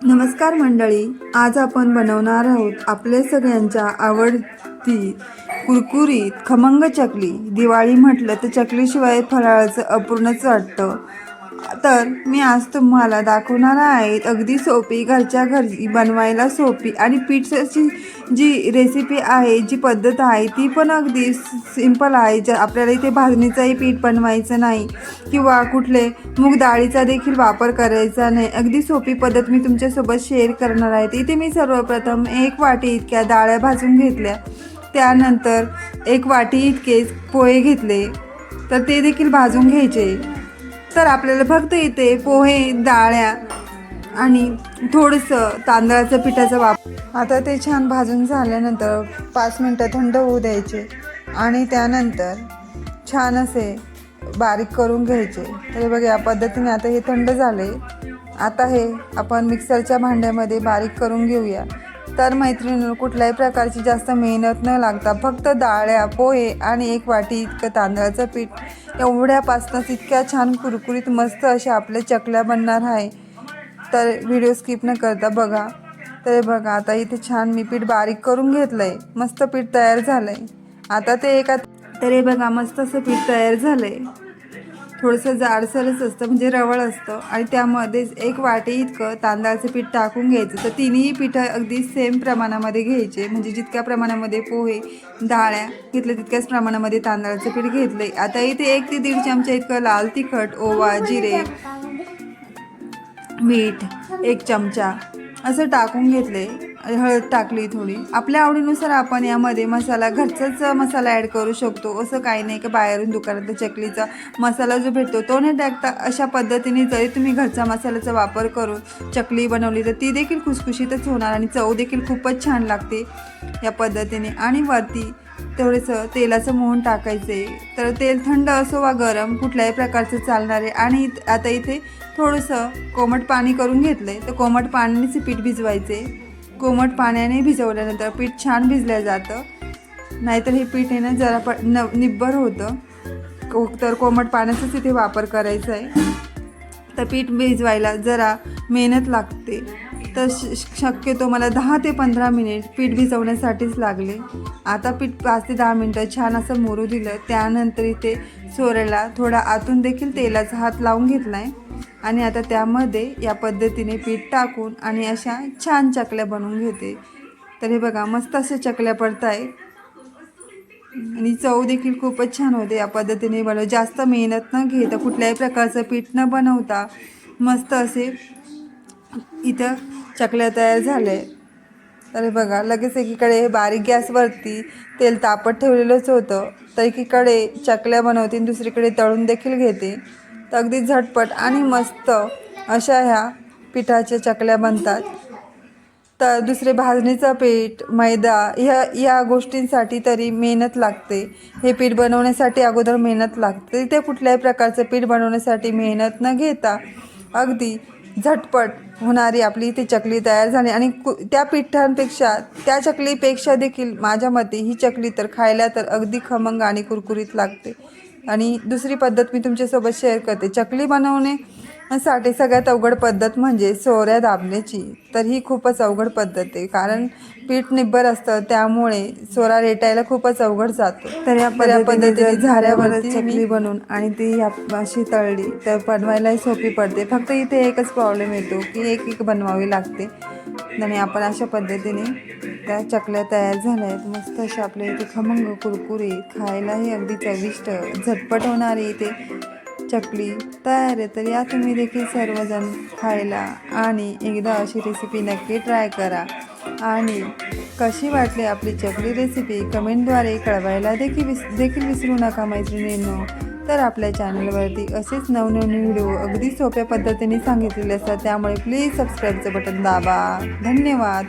नमस्कार मंडळी, आज आपण बनवणार आहोत आपल्या सगळ्यांच्या आवडती कुरकुरीत खमंग चकली। दिवाळी म्हटलं तर चकलीशिवाय फराळाचं अपूर्णच वाटतं। तर मी आज तुम्हाला दाखवणार आहे अगदी सोपी, घरच्या घरी बनवायला सोपी आणि पीठची जी रेसिपी आहे, जी पद्धत आहे ती पण अगदी सिंपल आहे। जर आपल्याला इथे भाजणीचंही पीठ बनवायचं नाही किंवा कुठले मूग डाळीचा देखील वापर करायचा नाही, अगदी सोपी पद्धत मी तुमच्यासोबत शेअर करणार आहे। इथे मी सर्वप्रथम 1 वाटी इतक्या डाळ्या भाजून घेतल्या, त्यानंतर 1 वाटी इतके पोहे घेतले, तर ते देखील भाजून घ्यायचे। तर आपल्याला फक्त इथे पोहे, डाळ्या आणि थोडंसं तांदळाचं पिठाचा वापर। आता ते छान भाजून झाल्यानंतर 5 मिनटं थंड होऊ द्यायचे आणि त्यानंतर छान असे बारीक करून घ्यायचे। तर बघा या पद्धतीने आता हे थंड झाले। आता हे आपण मिक्सरच्या भांड्यामध्ये बारीक करून घेऊया। तर मैत्रिणींनो, कुठल्याही प्रकारची जास्त मेहनत न लागता फक्त डाळ्या, पोहे आणि 1 वाटी इतकं तांदळाचं पीठ एवढ्यापासूनच इतक्या छान कुरकुरीत मस्त अशा आपल्या चकल्या बनणार आहे। तर व्हिडिओ स्किप न करता बघा। तर बघा आता इथे छान मी पीठ बारीक करून घेतलं आहे, मस्त पीठ तयार झालं आहे। आता ते तर हे बघा मस्त असं पीठ तयार झालं आहे। थोडंसं जाडसरच असतं, म्हणजे रवळ असतं आणि त्यामध्येच 1 वाटी इतकं तांदळाचं पीठ टाकून घ्यायचं। तर तिन्ही पिठं अगदी सेम प्रमाणामध्ये घ्यायचे, म्हणजे जितक्या प्रमाणामध्ये पोहे, डाळ्या घेतले तितक्याच प्रमाणामध्ये तांदळाचं पीठ घेतले। आता इथे 1 ते 1.5 चमचा इतकं लाल तिखट, ओवा, जिरे, मीठ 1 चमचा असं टाकून घेतले। हळद टाकली थोडी, आपल्या आवडीनुसार आपण यामध्ये मसाला घरचाच मसाला ॲड करू शकतो। असं काही नाही की बाहेरून दुकानात चकलीचा मसाला जो भेटतो तो नाही टाकता। अशा पद्धतीने जरी तुम्ही घरचा मसाल्याचा वापर करून चकली बनवली तर ती देखील खुसखुशीतच होणार आणि चव देखील खूपच छान लागते या पद्धतीने। आणि वरती थोडंसं तेलाचं मोहन टाकायचे। तर तेल थंड असो वा गरम कुठल्याही प्रकारचं चालणार आहे। आणि आता इथे थोडंसं कोमट पाणी करून घेतलं आहे, तर कोमट पाण्याने पीठ भिजवायचे। कोमट पाण्याने भिजवल्यानंतर पीठ छान भिजलं जातं, नाहीतर हे पीठ आहे ना जरा निब्बर होतं। तर कोमट पाण्याचाच इथे वापर करायचा आहे। तर पीठ भिजवायला जरा मेहनत लागते, तर शक्यतो मला 10 ते 15 मिनिट पीठ भिजवण्यासाठीच लागले। आता पीठ 5 ते 10 मिनटं छान असं मोरू दिलं। त्यानंतर इथे सोऱ्याला थोडा आतून देखील तेलाचा हात लावून घेतला आहे आणि आता त्यामध्ये या पद्धतीने पीठ टाकून आणि अशा छान चकल्या बनवून घेते। तर हे बघा मस्त अशा चकल्या पडत आहेत आणि चव देखील खूपच छान होते या पद्धतीने बनव। जास्त मेहनत न घेता कुठल्याही प्रकारचं पीठ न बनवता मस्त असे इथं चकल्या तयार झाले। तर बघा लगेच एकीकडे बारीक गॅसवरती तेल तापत ठेवलेलंच होतं, तर एकीकडे चकल्या बनवते आणि दुसरीकडे तळून देखील घेते। तर अगदी झटपट आणि मस्त अशा ह्या पिठाच्या चकल्या बनतात। तर दुसरे भाजणीचं पीठ, मैदा या गोष्टींसाठी तरी मेहनत लागते। हे पीठ बनवण्यासाठी अगोदर मेहनत लागते। ते कुठल्याही प्रकारचं पीठ बनवण्यासाठी मेहनत न घेता अगदी झटपट होणारी आपली इथे चकली तयार झाली। आणि त्या पिठांपेक्षा, त्या चकलीपेक्षा देखील माझ्या मते ही चकली तर खायला तर अगदी खमंग आणि कुरकुरीत लागते। आणि दुसरी पद्धत मी तुमच्यासोबत शेअर करते। चकली बनवण्यासाठी सगळ्यात अवघड पद्धत म्हणजे सोऱ्या दाबण्याची। तर ही खूपच अवघड पद्धत आहे, कारण पीठ निब्बर असतं त्यामुळे सोरा रेटायला खूपच अवघड जातो। तर या पद्धतीने झाऱ्यावरती चकली बनवून आणि ती अशी तळली तर बनवायलाही सोपी पडते। फक्त इथे एकच प्रॉब्लेम येतो की एक बनवावी लागते। आणि आपण अशा पद्धतीने त्या चकल्या तयार झाल्या आहेत। मस्त अशा आपल्या इथे खमंग कुरकुरीत, खायलाही अगदी चविष्ट, झटपट होणारी इथे चकली तयार आहे। तर या तुम्ही देखील सर्वजण खायला आणि एकदा अशी रेसिपी नक्की ट्राय करा। आणि कशी वाटली आपली चकली रेसिपी कमेंटद्वारे कळवायला देखील विसरू नका मैत्रिणींनो। तर आपल्या चॅनलवरती असेच नवनवीन व्हिडिओ अगदी सोप्या पद्धतीने सांगितलेले असतात, त्यामुळे प्लीज सबस्क्राईबचं बटन दाबा। धन्यवाद।